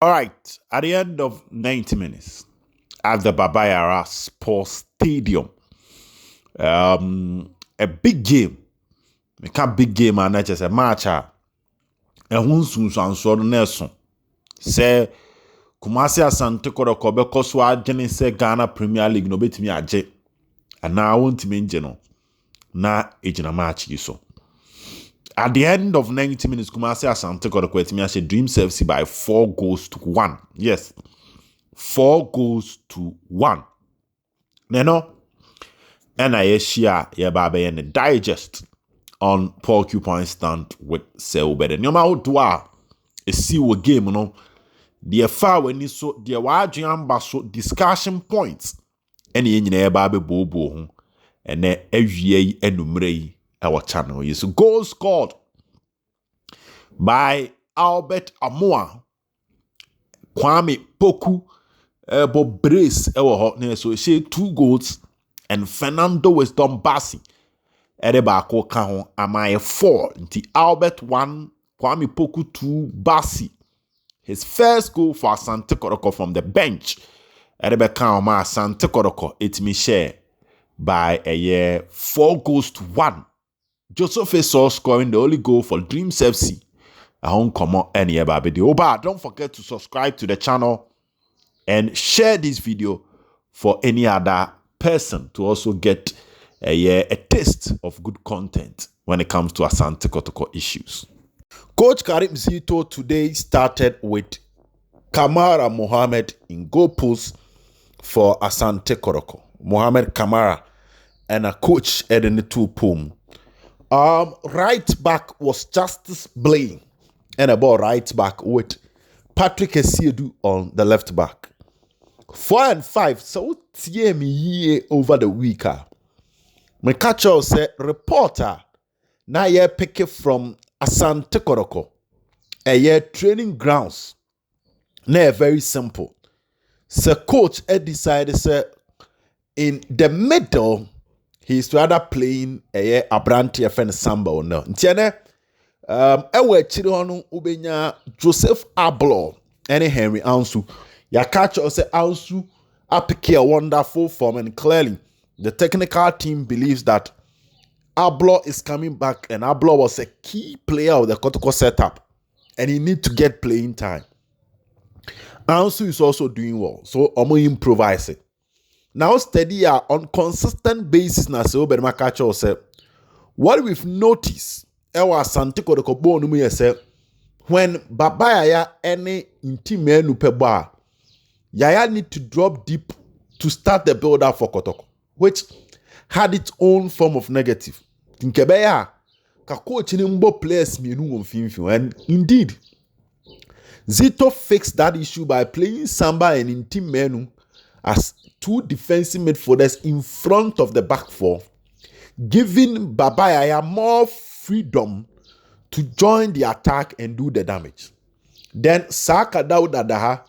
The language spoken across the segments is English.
All right, at the end of 90 minutes at the Babayara Sports Stadium, a big game. We can't big game and not just a match. And soon so Nelson say Kumasi Asante Kotoko because we are getting say Ghana Premier League no bet me aje. And now I want to mention no na ejina match you so. At the end of 90 minutes, Kumasi Asante Kotoko etimi ase Dreams FC by 4-1. Yes, 4-1. Neno, and I share your baby and digest on Porcupine Stand with Selbeden. No matter what, a see what game, no. The far when you so the wide so discussion points. Any in your baby bobo, and then every enumere our channel. Yes, goal scored by Albert Amoa, Kwame Poku, Bob Brace, so she 2 goals, and Fernando Weston Bassi. Edebako Kahon Amaye 4. The Albert 1, Kwame Poku 2, Bassi. His first goal for Asante Kotoko from the bench. Edebaka Oma Asante Kotoko, it's me share by a year 4-1. Joseph saw scoring the only goal for Dreams FC. A home common any video. But don't forget to subscribe to the channel and share this video for any other person to also get a taste of good content when it comes to Asante Kotoko issues. Coach Karim Zito today started with Camara Mohammed in goal post for Asante Kotoko. Mohammed Camara and a coach Eden Tupum. Right back was Justice Blaine and a ball right back with Patrick Esiedu on the left back. 4 and 5, so TME over the week. My catcher said reporter na ye pick it from Asante Kotoko. A year training grounds. Na very simple. So coach decided say in the middle he's rather playing a year Abranti friend Samba or no. Ntiene ewe chiri honu ubenya Joseph Ablo and Henry Ansu. Ya catcher say Ansu pick a wonderful form, and clearly the technical team believes that Ablo is coming back, and Ablo was a key player of the Kotoko setup, and he need to get playing time. Ansu is also doing well, so Omo improvise it. Now steady on consistent basis na se obe makacho say what we've noticed ewa Asante Kotoko bo no mu say when Babayaya any intimenu peba Yaya need to drop deep to start the build up for Kotoko, which had its own form of negative. Tinkebeya ka coach ni mbo players mienu won and indeed Zito fixed that issue by playing Samba and Intimenu as 2 defensive midfielders in front of the back four, giving Babayaya more freedom to join the attack and do the damage. Then Saka Daudadaha,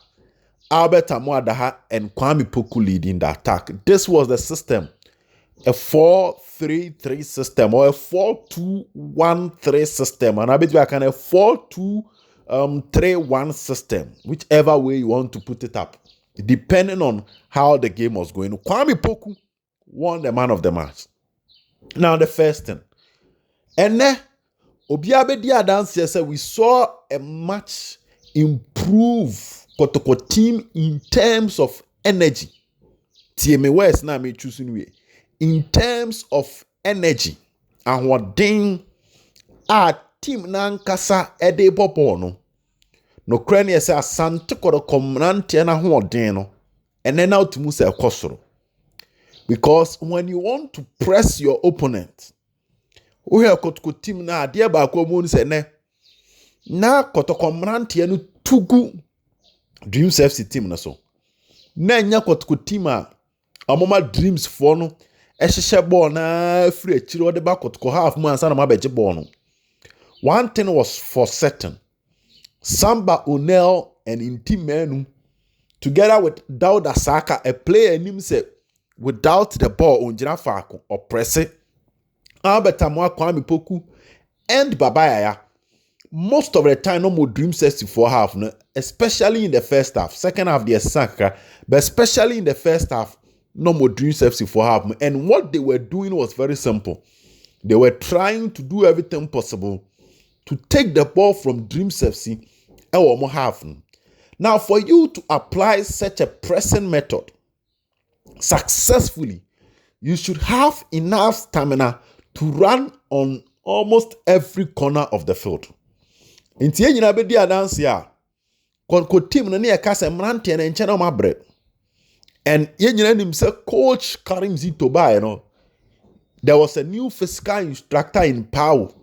Albert Amoadaha, and Kwame Poku leading the attack. This was the system. A 4-3-3 system or a 4-2-1-3 system. And I bet you can a 4-2-3-1 system. Whichever way you want to put it up. Depending on how the game was going. Kwame Poku won the man of the match. Now the first thing. And then Obiabe Dia Dance said we saw a much improved Kotoko team in terms of energy. TMA West na me choosing way. In terms of energy, and what ding our team nankasa ede bobo no crane say Asante Kotoko mrantie na ho den no and then out to muse ekosoro, because when you want to press your opponent, we have Kotoko team na ade ba ko mu say ne na Kotoko mrantie no tugu Dreams FC team na so na nya Kotoko team a amoma Dreams for no ehye ball na free achiro de ba Kotoko half mu ansa na mabeje ball no. One thing was for certain. Samba Onel and Intimenu together with Dauda Saka, a player named say without the ball on Jinafako or press it. Albert Amoa Kwame Poku and Babayaya most of the time, no more dream sets for half, no, especially in the first half. Second half, they're sacred, but especially in the first half, no more dream sets for half. And what they were doing was very simple. They were trying to do everything possible to take the ball from Dreams FC and half. Now, for you to apply such a pressing method successfully, you should have enough stamina to run on almost every corner of the field. Nti ye nyina be di adanse a ko team no na ye ka se mrante na nche na mabre. And ye nyina nim say coach Karim Zitoball, there was a new physical instructor in Pau.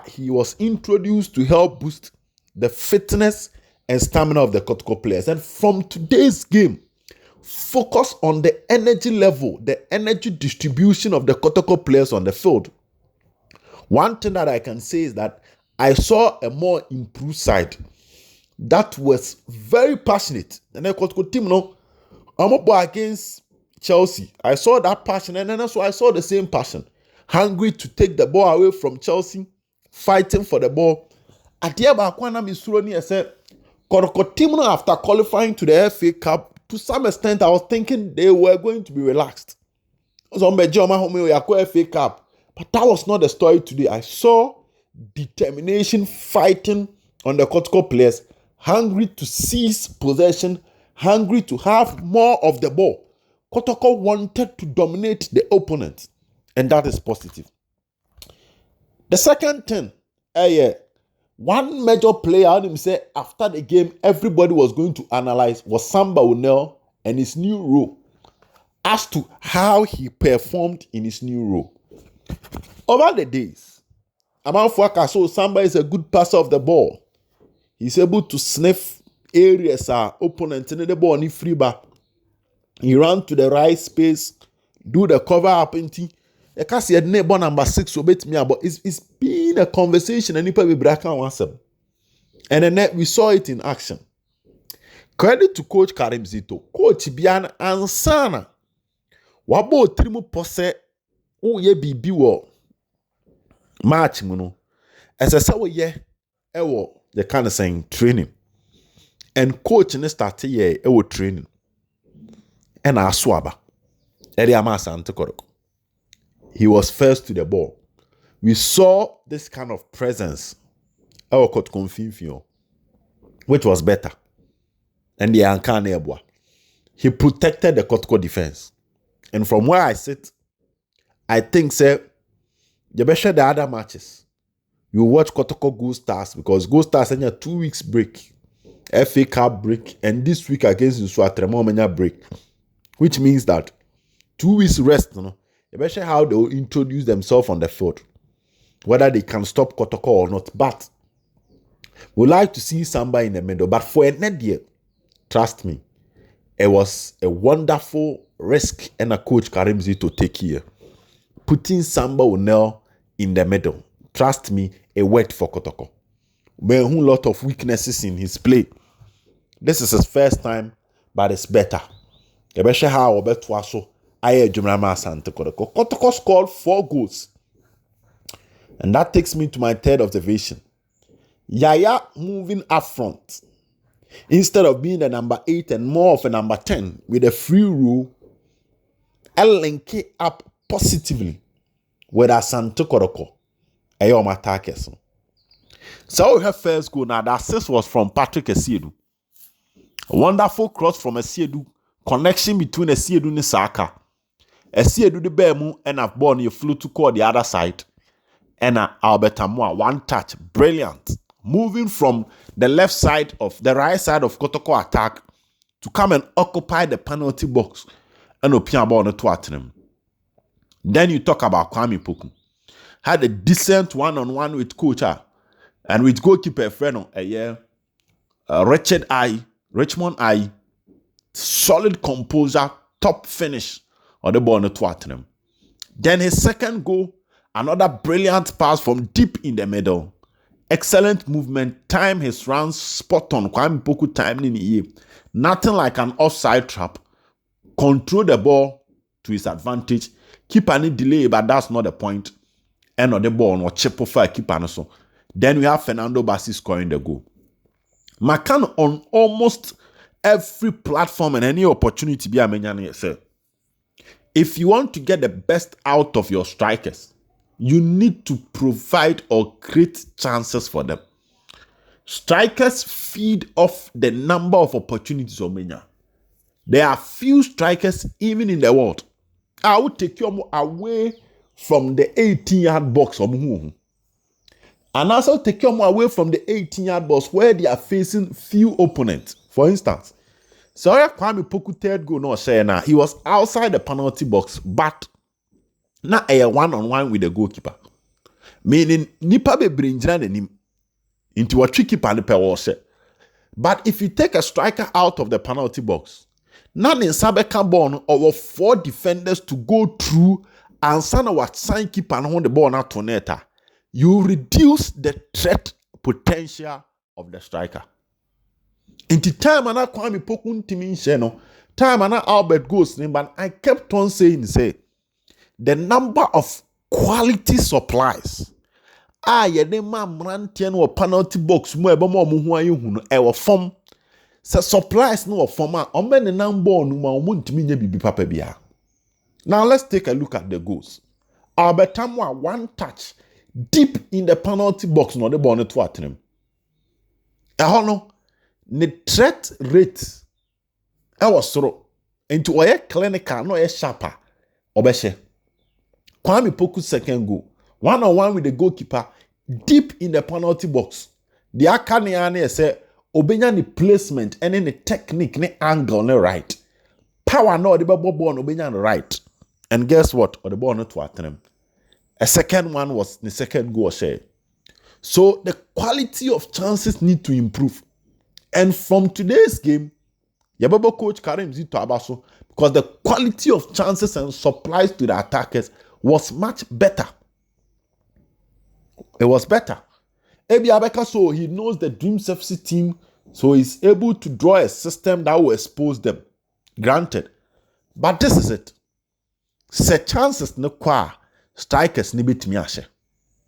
He was introduced to help boost the fitness and stamina of the Kotoko players. And from today's game, focus on the energy level, the energy distribution of the Kotoko players on the field. One thing that I can say is that I saw a more improved side that was very passionate. And the Kotoko team, I'm up against Chelsea. I saw that passion, and then also I saw the same passion. Hungry to take the ball away from Chelsea, fighting for the ball. At the end, I said, Kotoko team, after qualifying to the FA Cup, to some extent, I was thinking they were going to be relaxed. So FA Cup. But that was not the story today. I saw determination fighting on the Kotoko players, hungry to seize possession, hungry to have more of the ball. Kotoko wanted to dominate the opponent, and that is positive. The second thing, one major player, I him say after the game, everybody was going to analyze was Samba and his new role as to how he performed in his new role. Over the days, so Samba is a good passer of the ball. He's able to sniff areas opponents in the ball in free bar. He ran to the right space, do the cover up into. I can't see a neighbor number 6 obey me about it's been a conversation and people will break out once. And then we saw it in action. Credit to Coach Karim Zito. Coach Bian Ansana. Wabo trimu pose o ye bibi wo match mu no. Esese wo ye ewo the kind of saying training. And coach ne start ye ewo training. And aswaba. Eri ama Asante Kotoko. He was first to the ball. We saw this kind of presence, which was better. And the Ankane, he protected the Kotoko defense. And from where I sit, I think, sir, you better share the other matches. You watch Kotoko Gold Stars because Gold Stars had a 2 weeks break, FA Cup break, and this week against Nsuatremo break, which means that 2 weeks rest, especially how they will introduce themselves on the field, whether they can stop Kotoko or not. But we like to see Samba in the middle. But for a net year, trust me, it was a wonderful risk and a coach Karim Zito take here. Putting Samba in the middle, trust me, a wet for Kotoko. But a whole lot of weaknesses in his play. This is his first time, but it's better. Especially how Obetuaso. Asante Kotoko. Kotoko scored 4 goals. And that takes me to my third observation. Yaya moving up front. Instead of being a number 8 and more of a number 10 with a free rule, I'll link it up positively with Asante Kotoko. Ayom attackers. So we have first goal. Now the assist was from Patrick Esiedu. A wonderful cross from Esiedu. Connection between Esiedu and Saka. Esiedu the Bemu and I've born you flew to call the other side. And Albert Amoa, one touch, brilliant. Moving from the left side of the right side of Kotoko attack to come and occupy the penalty box and open ball to Tottenham. Then you talk about Kwame Poku. Had a decent one-on-one with coach and with goalkeeper friend Richmond I. Solid composure, top finish on the ball to Tottenham. Then his second goal, another brilliant pass from deep in the middle. Excellent movement, time his runs spot on. Kwame Poku time in the year. Nothing like an offside trap. Control the ball to his advantage. Keep any delay, but that's not the point. And on the ball, no chip for keeper so. Then we have Fernando Bassi scoring the goal. Macan on almost every platform and any opportunity be a menyan say. If you want to get the best out of your strikers, you need to provide or create chances for them. Strikers feed off the number of opportunities of menya. There are few strikers even in the world. I will take you away from the 18-yard box of and also take you away from the 18-yard box where they are facing few opponents. For instance, Kwame Poku third goal no say now he was outside the penalty box, but na a one-on-one with the goalkeeper. Meaning nipa be brinjira nanim into a tricky keeper. But if you take a striker out of the penalty box, now in Sabeka born over 4 defenders to go through and sana what sign keeper and hold the ball not to neta, you reduce the threat potential of the striker. Into time and Kwame Poku timi sheno, time and Albert goes name, but I kept on saying the number of quality supplies. Ye de ma mrantien wo penalty box mu ebe mo hu ayi hu no e wo form. So supplies no form a o me ne nan ball no ma o ntimi nya bibi papa bia. Now let's take a look at the goals. Albertamwa one touch deep in the penalty box no the ball no to atenem. No the threat rate was soro into oye clinical no e sharper obeshe. Kwame Poku's second goal, one-on-one with the goalkeeper deep in the penalty box. The akane say obenya ni placement and the technique ni angle ni right. Power no the ball obenya right. And guess what? Or the ball not to atenem. A second one was the second goal share. So the quality of chances need to improve. And from today's game, Yababo coach Karim Zito Abaso, because the quality of chances and supplies to the attackers was much better. It was better. Ebi Abeka, so he knows the Dreams FC team, so he's able to draw a system that will expose them. Granted. But this is it. Se chances no kwa strikers ni bit ashe.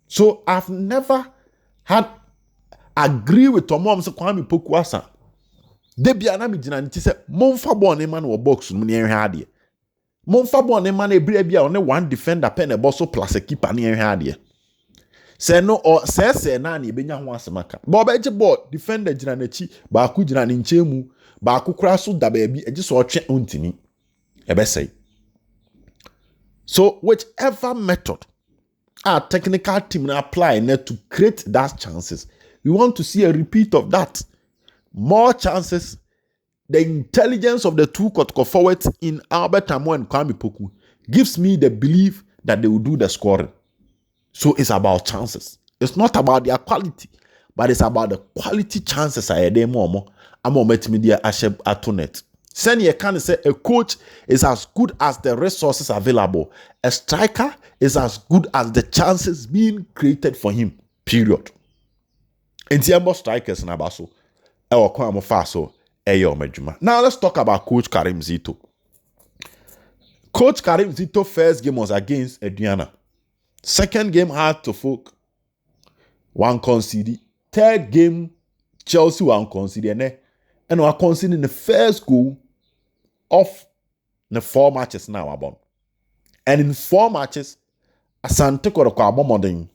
So I've never had agree with Tomom se Kwame Poku asa. Debia na mi gina nti se momfa ball ne man wo box no ne enhwe ade. Momfa ball ne man ebire bia one one defender pen e boss plus a keeper ne enhwe ade. Se no or se na na ebenya ho asemaka. Ba obeje ball defender gina na chi ba ku gina ne nchemu ba ku kura so da ba bi eje so otwe ontimi. Ebe say. So whichever method our technical team apply to create that chances, we want to see a repeat of that. More chances. The intelligence of the two Kotoko forwards in Albert Amo and Kwame Poku gives me the belief that they will do the scoring. So it's about chances. It's not about their quality, but it's about the quality chances I had more. I'm on media Asheb Atonet. Senior can say a coach is as good as the resources available. A striker is as good as the chances being created for him. Period. In the strikers in Abaso, now let's talk about Coach Karim Zito. Coach Karim Zito first game was against Adriana. Second game had to folk one conceded. Third game Chelsea one conceded. And we are conceding the first goal of the 4 matches now about. And in 4 matches, Asante Kotoko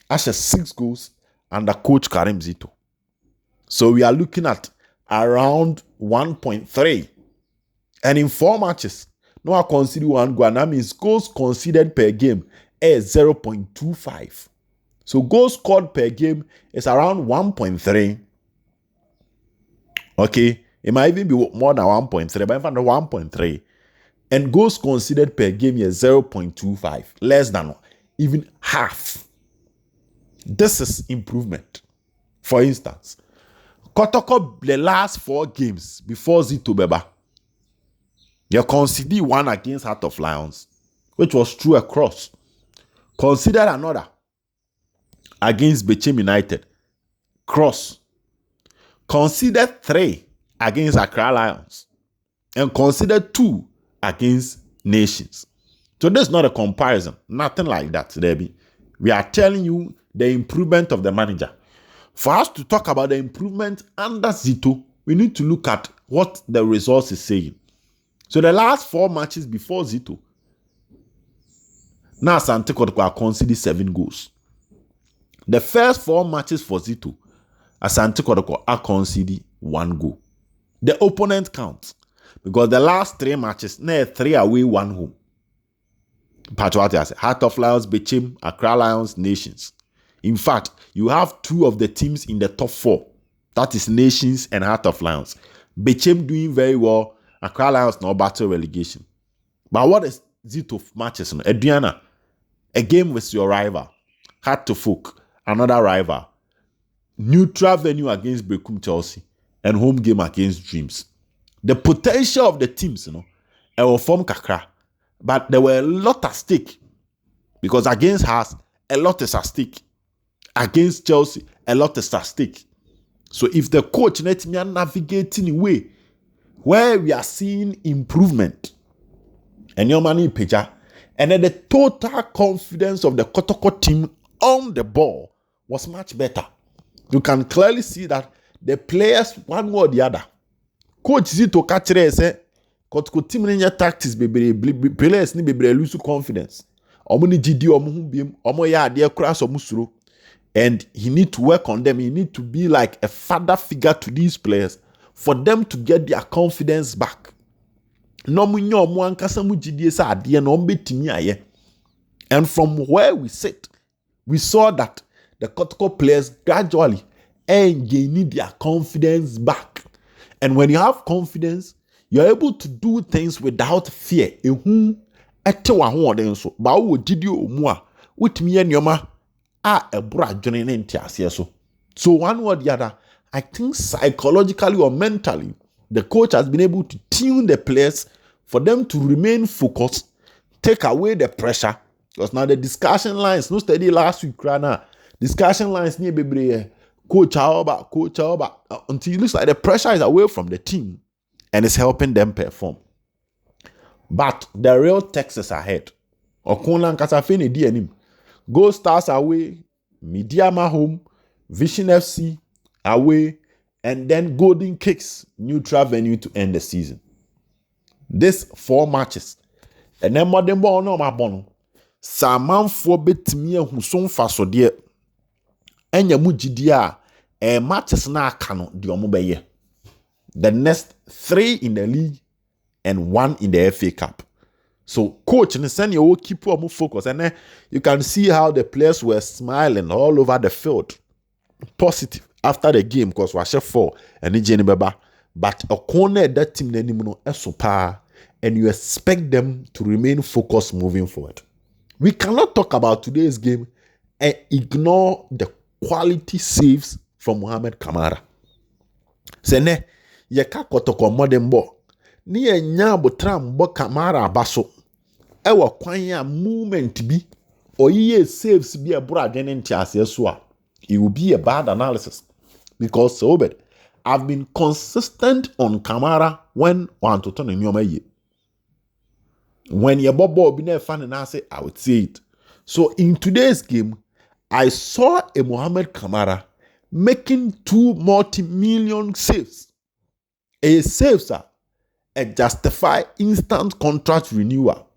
Asha 6 goals under Coach Karim Zito. So we are looking at around 1.3. And in 4 matches, no one conceded 1 goal. And that means goals conceded per game is 0.25. So goals scored per game is around 1.3. Okay. It might even be more than 1.3, but in fact 1.3. And goals conceded per game is 0.25. Less than even half. This is improvement. For instance, Kotoko, the last 4 games before Zito Beba, you conceded 1 against Heart of Lions, which was through a cross. Consider another against Bechem United, cross. Consider 3 against Accra Lions, and consider 2 against Nations. So this is not a comparison. Nothing like that, Debbie. We are telling you the improvement of the manager. For us to talk about the improvement under Zito, we need to look at what the results is saying. So the last 4 matches before Zito, now Asante Kotoko conceded 7 goals. The first 4 matches for Zito, Asante Kotoko conceded 1 goal. The opponent counts because the last 3 matches, 3 away, 1 home. Heart of Lions, Bechem, Accra Lions, Nations. In fact, you have 2 of the teams in the top 4. That is Nations and Heart of Lions. Bechem doing very well. Accra Lions no battle relegation. But what is Zito matches? Adriana, a game with your rival. Heart to Folk, another rival. Neutral venue against Bekum Chelsea. And home game against Dreams. The potential of the teams, it will form kakra. But there were a lot at stake. Because against us, a lot is at stake. Against Chelsea, a lot is at stake. So if the coach let me navigate in a way where we are seeing improvement, and your money picture, and then the total confidence of the Kotoko team on the ball was much better. You can clearly see that the players, one way or the other, coach Zito catch say Kotoko team in your tactics, players need to lose confidence. Omo ni GD omo hu biem, omo ya ade cross omo suro. And he need to work on them. He need to be like a father figure to these players for them to get their confidence back. No munyo omo ankasa mu GD sa ade na omo betimi aye. And from where we sit, we saw that the Kotoko players gradually gaining their confidence back. And when you have confidence, you're able to do things without fear. So one way or the other, I think psychologically or mentally, the coach has been able to tune the players for them to remain focused, take away the pressure. Because now the discussion lines, no steady last week, right now. Discussion lines near baby, coach Aoba, until it looks like the pressure is away from the team and it's helping them perform. But the real text is ahead. Okunlan Kasafini DNM. Go Stars away, Mediama home, Vision FC away, and then Golden Kicks neutral venue to end the season. This 4 matches. And then modern ball no mabono. Saman for betimi who son faso dear. Enya mujidia matches na kano di omobeye. The next 3 in the league and 1 in the FA Cup. So coach and send your keep more focus, and then you can see how the players were smiling all over the field, positive after the game because we are 4 and baba. But a corner that team no super, and you expect them to remain focused moving forward. We cannot talk about today's game and ignore the quality saves from Mohamed Camara. Sene yeka Kotoko modern ball. Ni enya botram bo Camara baso. Ewa kwanya movement bi oyiye saves bi ebura dwene ase so a. It will be a bad analysis because so bad. I've been consistent on Camara when one to turn in your way. When your ball be never fan and I say I would say it. So in today's game, I saw a Mohamed Camara making 2 multi-million saves. A save, sir, a justify instant contract renewal.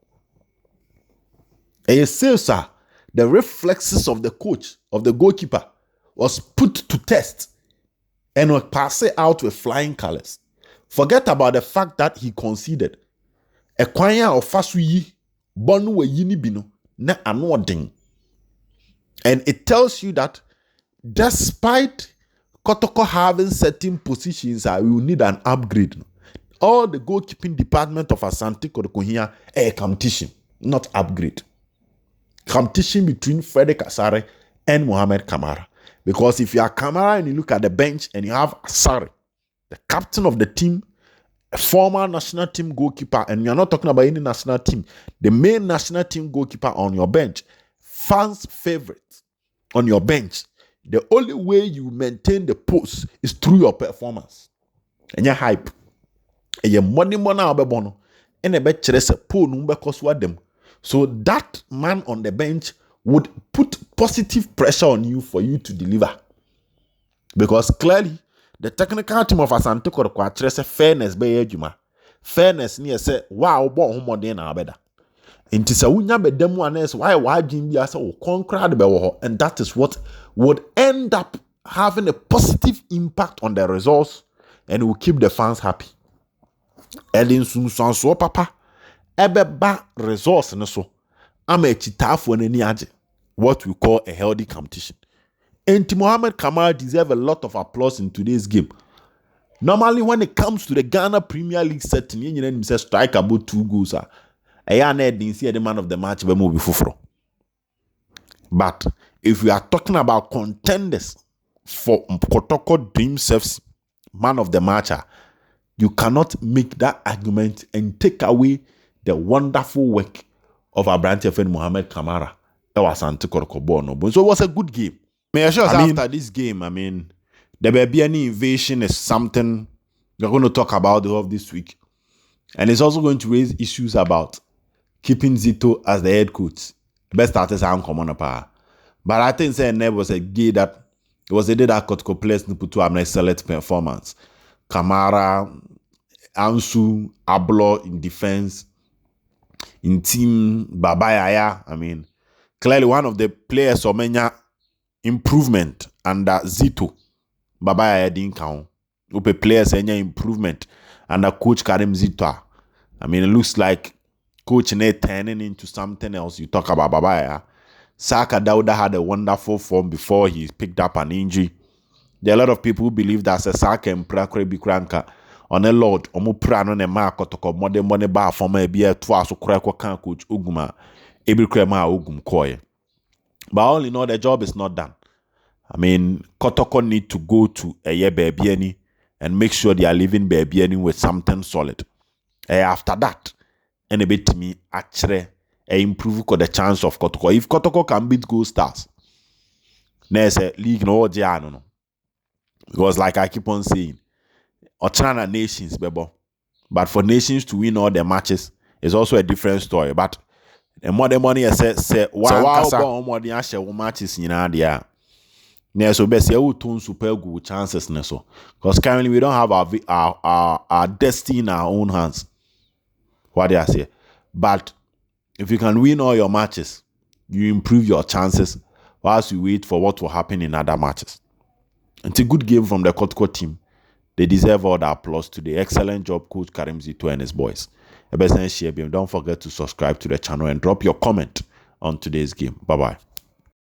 A save, sir, the reflexes of the coach, of the goalkeeper, was put to test and was passed out with flying colors. Forget about the fact that he conceded. A kwanya of fasuyi, bonu we yini bino, na anoding. And it tells you that despite Kotoko having certain positions, I will need an upgrade. All the goalkeeping department of Asante Kotoko here, a competition, not upgrade. Competition between Frederick Asare and Mohamed Camara. Because if you are Camara and you look at the bench and you have Asare, the captain of the team, a former national team goalkeeper, and you're not talking about any national team, the main national team goalkeeper on your bench, fans' favorite on your bench, the only way you maintain the post is through your performance. And your hype. And your money abebono. And a bet chere se po numbe koswa dem. So that man on the bench would put positive pressure on you for you to deliver. Because clearly, the technical team of Asante Kotoko address fairness by Ejuma. Fairness near say, wow, bon homo na abeda. Inti sa unya bedemu anes why Jimmy asa o conquer the bewo, and that is what would end up having a positive impact on the results and will keep the fans happy. Elin sun so papa ebeba results no so ama chitafo nani age what we call a healthy competition. And Mohamed Camara deserve a lot of applause in today's game. Normally, when it comes to the Ghana Premier League setting, you know, say strike about 2 goals. I didn't see the man of the match be move before. But if we are talking about contenders for Kotoko DREAMS-7 man of the match, you cannot make that argument and take away the wonderful work of our branch friend Mohamed Camara. That was Asante Kotoko. So it was a good game. After this game, there will be any invasion is something we're going to talk about the whole of this week. And it's also going to raise issues about keeping Zito as the head coach. Best starters are uncommon power. But I think there was a day that it was a day that Kotoko players put to an excellent performance. Camara, Ansu, Ablo in defense, in team, Babayaya. Clearly one of the players Omenya improvement under Zito. Babayaya didn't count. Upe players any improvement under Coach Karim Zito. It looks like Coach Nate turning into something else. You talk about Babayaya. Saka Dauda had a wonderful form before he picked up an injury. There are a lot of people who believe that Saka and Prakre Bikranka on a Lord Omo Prano ne ma Kotoko modern money bar for me be a twice or can coach Uguma Ebikrema Ugum Koye. But all in all, the job is not done. Kotoko need to go to a year Bebiani and make sure they are living Bebiani with something solid. After that, and a bit to me actually improve the chance of Kotoko. If Kotoko can beat Gold Stars, there's a league no no. Because like I keep on saying, Ochana nations, bebo. But for nations to win all their matches is also a different story. But the more the money say wow more the actual matches in there. Yeah, so best you turn super good chances so. Because currently we don't have our destiny in our own hands. What do I say? But if you can win all your matches, you improve your chances whilst you wait for what will happen in other matches. It's a good game from the Kotoko team. They deserve all the applause today. Excellent job, Coach Karim Zito and his boys. Don't forget to subscribe to the channel and drop your comment on today's game. Bye-bye.